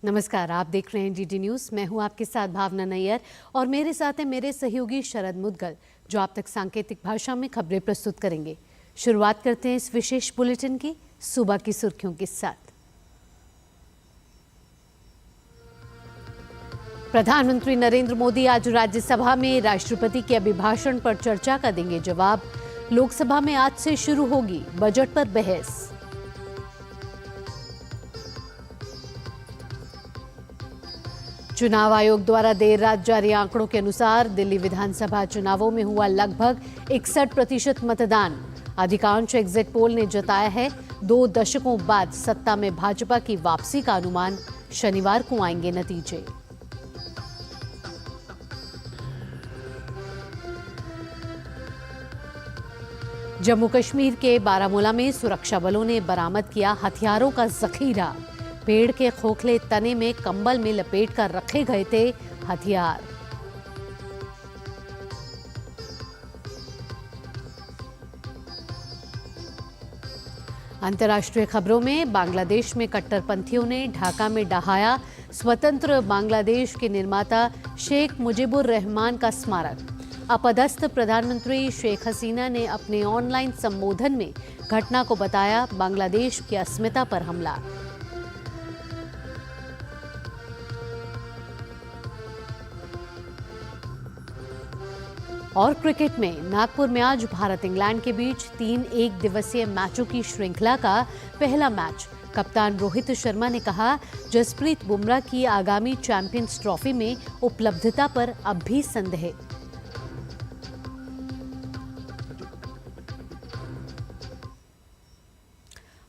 नमस्कार, आप देख रहे हैं डीडी न्यूज। मैं हूं आपके साथ भावना नैयर और मेरे साथ है मेरे सहयोगी शरद मुदगल, जो आप तक सांकेतिक भाषा में खबरें प्रस्तुत करेंगे। शुरुआत करते हैं इस विशेष बुलेटिन की सुबह की सुर्खियों के साथ। प्रधानमंत्री नरेंद्र मोदी आज राज्यसभा में राष्ट्रपति के अभिभाषण पर चर्चा का देंगे जवाब। लोकसभा में आज से शुरू होगी बजट पर बहस। चुनाव आयोग द्वारा देर रात जारी आंकड़ों के अनुसार दिल्ली विधानसभा चुनावों में हुआ लगभग 61% मतदान। अधिकांश एग्जिट पोल ने जताया है 2 दशकों बाद सत्ता में भाजपा की वापसी का अनुमान। शनिवार को आएंगे नतीजे। जम्मू कश्मीर के बारामूला में सुरक्षा बलों ने बरामद किया हथियारों का जखीरा। पेड़ के खोखले तने में कंबल में लपेट कर रखे गए थे हथियार। अंतर्राष्ट्रीय खबरों में बांग्लादेश में कट्टरपंथियों ने ढाका में ढहाया स्वतंत्र बांग्लादेश के निर्माता शेख मुजीबुर रहमान का स्मारक। अपदस्थ प्रधानमंत्री शेख हसीना ने अपने ऑनलाइन संबोधन में घटना को बताया बांग्लादेश की अस्मिता पर हमला। और क्रिकेट में नागपुर में आज भारत इंग्लैंड के बीच 3 एक दिवसीय मैचों की श्रृंखला का पहला मैच। कप्तान रोहित शर्मा ने कहा, जसप्रीत बुमराह की आगामी चैंपियंस ट्रॉफी में उपलब्धता पर अब भी संदेह।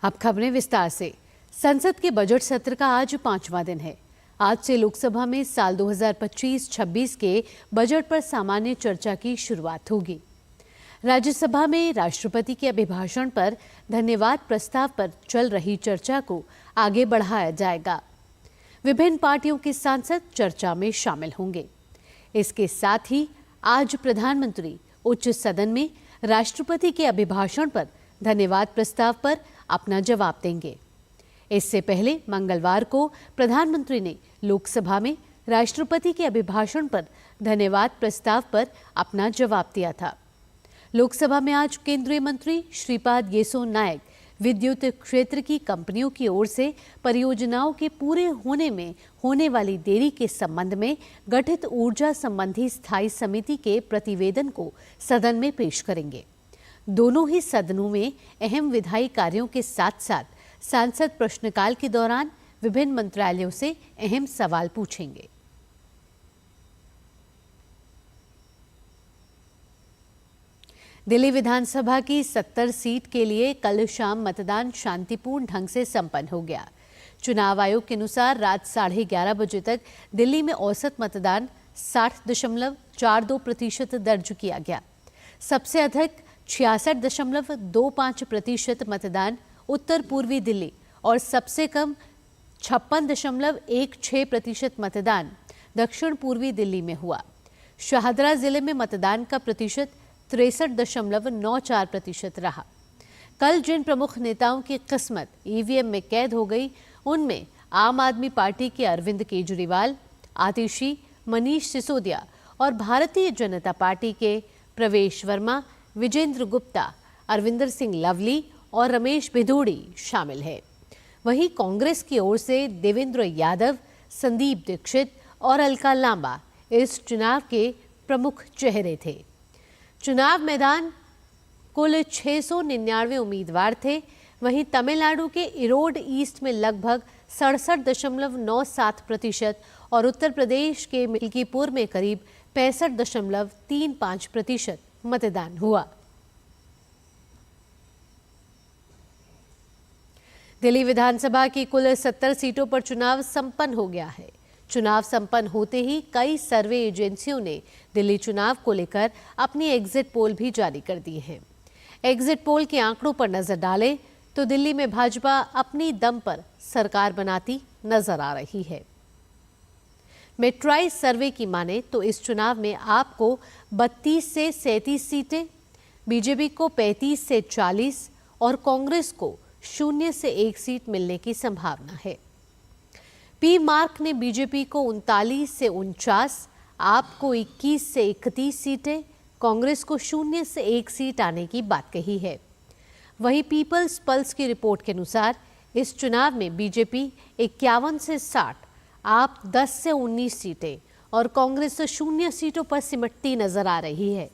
अब खबरें विस्तार से। संसद के बजट सत्र का आज 5वां दिन है। आज से लोकसभा में साल 2025-26 के बजट पर सामान्य चर्चा की शुरुआत होगी। राज्यसभा में राष्ट्रपति के अभिभाषण पर धन्यवाद प्रस्ताव पर चल रही चर्चा को आगे बढ़ाया जाएगा। विभिन्न पार्टियों के सांसद चर्चा में शामिल होंगे। इसके साथ ही आज प्रधानमंत्री उच्च सदन में राष्ट्रपति के अभिभाषण पर धन्यवाद प्रस्ताव पर अपना जवाब देंगे। इससे पहले मंगलवार को प्रधानमंत्री ने लोकसभा में राष्ट्रपति के अभिभाषण पर धन्यवाद प्रस्ताव पर अपना जवाब दिया था। लोकसभा में आज केंद्रीय मंत्री श्रीपाद येसो नायक विद्युत क्षेत्र की कंपनियों की ओर से परियोजनाओं के पूरे होने में होने वाली देरी के संबंध में गठित ऊर्जा संबंधी स्थायी समिति के प्रतिवेदन को सदन में पेश करेंगे। दोनों ही सदनों में अहम विधायी कार्यों के साथ साथ सांसद प्रश्नकाल के दौरान विभिन्न मंत्रालयों से अहम सवाल पूछेंगे। दिल्ली विधानसभा की 70 सीट के लिए कल शाम मतदान शांतिपूर्ण ढंग से संपन्न हो गया। चुनाव आयोग के अनुसार रात 11:30 बजे तक दिल्ली में औसत मतदान 60.42% दर्ज किया गया। सबसे अधिक 66.25% मतदान उत्तर पूर्वी दिल्ली और सबसे कम 56.16% मतदान दक्षिण पूर्वी दिल्ली में हुआ। शाहदरा जिले में मतदान का प्रतिशत 63.94% रहा। कल जिन प्रमुख नेताओं की किस्मत ईवीएम में कैद हो गई, उनमें आम आदमी पार्टी के अरविंद केजरीवाल, आतिशी, मनीष सिसोदिया और भारतीय जनता पार्टी के प्रवेश वर्मा, विजेंद्र गुप्ता, अरविंदर सिंह लवली और रमेश भिदोड़ी शामिल है। वहीं कांग्रेस की ओर से देवेंद्र यादव, संदीप दीक्षित और अलका लांबा इस चुनाव के प्रमुख चेहरे थे। चुनाव मैदान कुल 699 उम्मीदवार थे। वहीं तमिलनाडु के इरोड ईस्ट में लगभग 67.97% और उत्तर प्रदेश के मिल्कीपुर में करीब 65.35% मतदान हुआ। दिल्ली विधानसभा की कुल 70 सीटों पर चुनाव संपन्न हो गया है। चुनाव संपन्न होते ही कई सर्वे एजेंसियों ने दिल्ली चुनाव को लेकर अपनी एग्जिट पोल भी जारी कर दी है। एग्जिट पोल के आंकड़ों पर नजर डालें तो दिल्ली में भाजपा अपनी दम पर सरकार बनाती नजर आ रही है। मेट्राइज सर्वे की माने तो इस चुनाव में आपको 32 से 37 सीटें, बीजेपी को 35 से 40 और कांग्रेस को 0 से 1 सीट मिलने की संभावना है। पी मार्क ने बीजेपी को 39 से 49, आप को 21 से 31 सीटें, कांग्रेस को 0 से 1 सीट आने की बात कही है। वहीं पीपल्स पल्स की रिपोर्ट के अनुसार इस चुनाव में बीजेपी 51 से 60, आप 10 से 19 सीटें और कांग्रेस 0 सीटों पर सिमटती नजर आ रही है।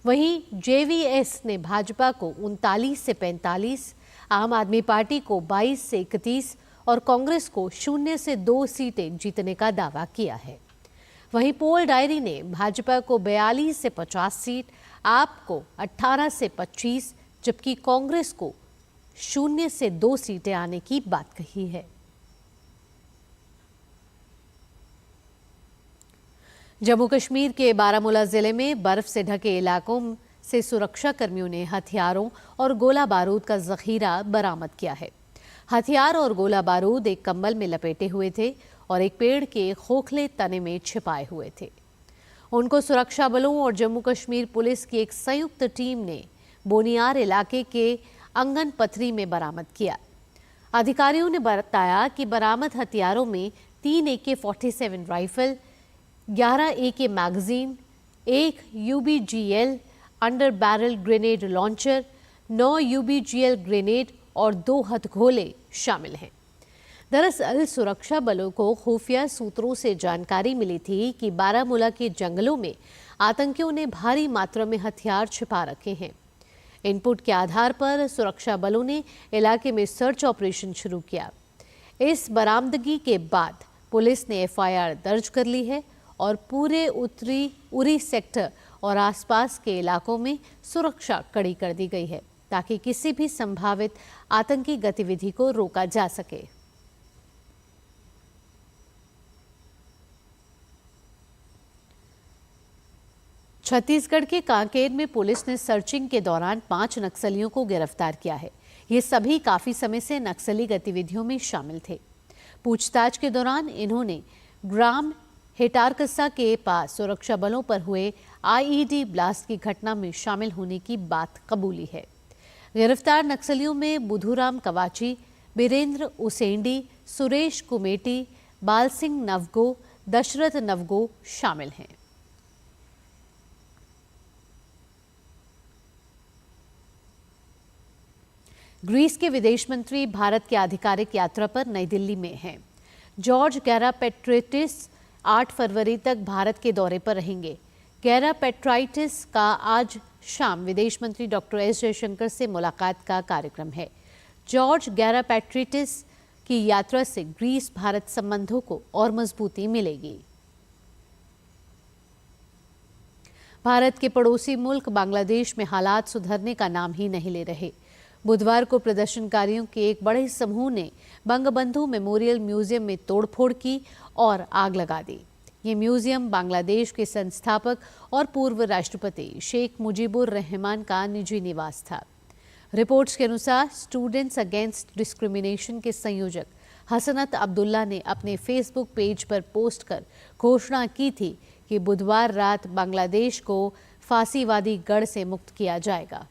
वहीं जेवीएस ने भाजपा को 39 से 45, आम आदमी पार्टी को 22 से 31 और कांग्रेस को 0 से 2 सीटें जीतने का दावा किया है। वहीं पोल डायरी ने भाजपा को 42 से 50 सीट, आप को 18 से 25, जबकि कांग्रेस को 0 से 2 सीटें आने की बात कही है। जम्मू कश्मीर के बारामूला जिले में बर्फ से ढके इलाकों से सुरक्षा कर्मियों ने हथियारों और गोला बारूद का जखीरा बरामद किया है। हथियार और गोला बारूद एक कंबल में लपेटे हुए थे और एक पेड़ के खोखले तने में छिपाए हुए थे। उनको सुरक्षा बलों और जम्मू कश्मीर पुलिस की एक संयुक्त टीम ने बोनियार इलाके के अंगन पथरी में बरामद किया। अधिकारियों ने बताया कि बरामद हथियारों में 3 AK-47 rifle, 11 AK magazine, 1 UBGL under barrel grenade launcher, 9 UBGL grenade और 2 हथगोले शामिल हैं। दरअसल सुरक्षा बलों को खुफिया सूत्रों से जानकारी मिली थी कि बारामूला के जंगलों में आतंकियों ने भारी मात्रा में हथियार छिपा रखे हैं। इनपुट के आधार पर सुरक्षा बलों ने इलाके में सर्च ऑपरेशन शुरू किया। इस बरामदगी के बाद पुलिस ने FIR दर्ज कर ली है और पूरे उत्तरी उरी सेक्टर और आसपास के इलाकों में सुरक्षा कड़ी कर दी गई है ताकि किसी भी संभावित आतंकी गतिविधि को रोका जा सके। छत्तीसगढ़ के कांकेर में पुलिस ने सर्चिंग के दौरान 5 नक्सलियों को गिरफ्तार किया है। ये सभी काफी समय से नक्सली गतिविधियों में शामिल थे। पूछताछ के दौरान इन्होंने ग्राम हेटारकस्सा के पास सुरक्षा बलों पर हुए IED ब्लास्ट की घटना में शामिल होने की बात कबूली है। गिरफ्तार नक्सलियों में बुधूराम कवाची, बीरेंद्र उसेंडी, सुरेश कुमेटी, बाल सिंह नवगो, दशरथ नवगो शामिल हैं। ग्रीस के विदेश मंत्री भारत की आधिकारिक यात्रा पर नई दिल्ली में हैं। जॉर्ज गैरापेट्रिटिस 8 फरवरी तक भारत के दौरे पर रहेंगे। गैरापेट्राइटिस का आज शाम विदेश मंत्री डॉक्टर S जयशंकर से मुलाकात का कार्यक्रम है। जॉर्ज गैरापेट्रिटिस की यात्रा से ग्रीस भारत संबंधों को और मजबूती मिलेगी। भारत के पड़ोसी मुल्क बांग्लादेश में हालात सुधरने का नाम ही नहीं ले रहे। बुधवार को प्रदर्शनकारियों के एक बड़े समूह ने बंगबंधु मेमोरियल म्यूजियम में तोड़फोड़ की और आग लगा दी। ये म्यूजियम बांग्लादेश के संस्थापक और पूर्व राष्ट्रपति शेख मुजीबुर रहमान का निजी निवास था। रिपोर्ट्स के अनुसार स्टूडेंट्स अगेंस्ट डिस्क्रिमिनेशन के संयोजक हसनत अब्दुल्ला ने अपने फेसबुक पेज पर पोस्ट कर घोषणा की थी कि बुधवार रात बांग्लादेश को फांसीवादी गढ़ से मुक्त किया जाएगा।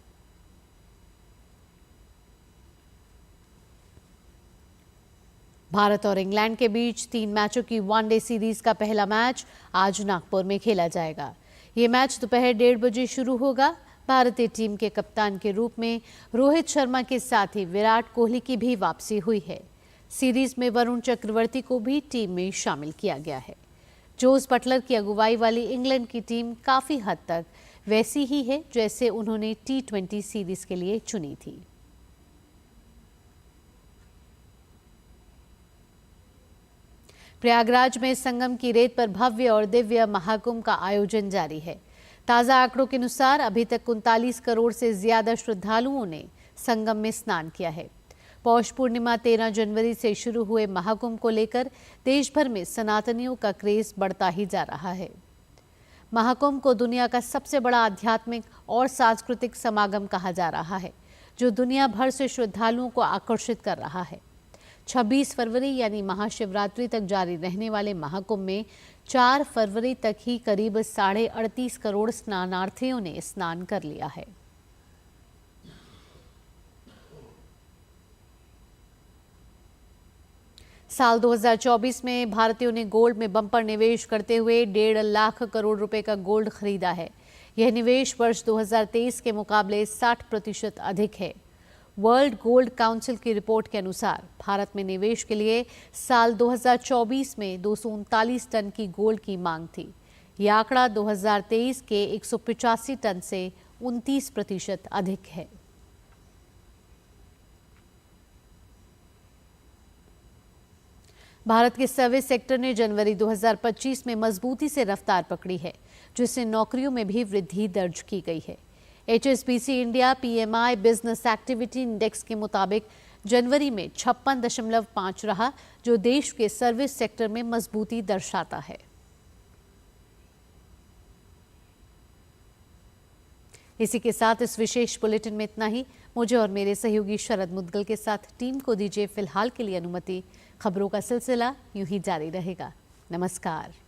भारत और इंग्लैंड के बीच 3 मैचों की वनडे सीरीज का पहला मैच आज नागपुर में खेला जाएगा। ये मैच दोपहर 1:30 बजे शुरू होगा। भारतीय टीम के कप्तान के रूप में रोहित शर्मा के साथ ही विराट कोहली की भी वापसी हुई है। सीरीज में वरुण चक्रवर्ती को भी टीम में शामिल किया गया है। जोस बटलर की अगुवाई वाली इंग्लैंड की टीम काफी हद तक वैसी ही है जैसे उन्होंने T20 सीरीज के लिए चुनी थी। प्रयागराज में संगम की रेत पर भव्य और दिव्य महाकुंभ का आयोजन जारी है। ताजा आंकड़ों के अनुसार अभी तक 39 करोड़ से ज्यादा श्रद्धालुओं ने संगम में स्नान किया है। पौष पूर्णिमा 13 जनवरी से शुरू हुए महाकुंभ को लेकर देश भर में सनातनियों का क्रेज बढ़ता ही जा रहा है। महाकुंभ को दुनिया का सबसे बड़ा आध्यात्मिक और सांस्कृतिक समागम कहा जा रहा है, जो दुनिया भर से श्रद्धालुओं को आकर्षित कर रहा है। 26 फरवरी यानी महाशिवरात्रि तक जारी रहने वाले महाकुंभ में 4 फरवरी तक ही करीब 38.5 करोड़ स्नानार्थियों ने स्नान कर लिया है। साल 2024 में भारतीयों ने गोल्ड में बम्पर निवेश करते हुए 1.5 लाख करोड़ रुपए का गोल्ड खरीदा है। यह निवेश वर्ष 2023 के मुकाबले 60% अधिक है। वर्ल्ड गोल्ड काउंसिल की रिपोर्ट के अनुसार भारत में निवेश के लिए साल 2024 में 239 टन की गोल्ड की मांग थी। यह आंकड़ा 2023 के 185 टन से 29% अधिक है। भारत के सर्विस सेक्टर ने जनवरी 2025 में मजबूती से रफ्तार पकड़ी है, जिससे नौकरियों में भी वृद्धि दर्ज की गई है। HSBC India PMI business activity index के मुताबिक जनवरी में 56.5 रहा, जो देश के सर्विस सेक्टर में मजबूती दर्शाता है। इसी के साथ इस विशेष बुलेटिन में इतना ही। मुझे और मेरे सहयोगी शरद मुद्गल के साथ टीम को दीजिए फिलहाल के लिए अनुमति। खबरों का सिलसिला यूं ही जारी रहेगा। नमस्कार।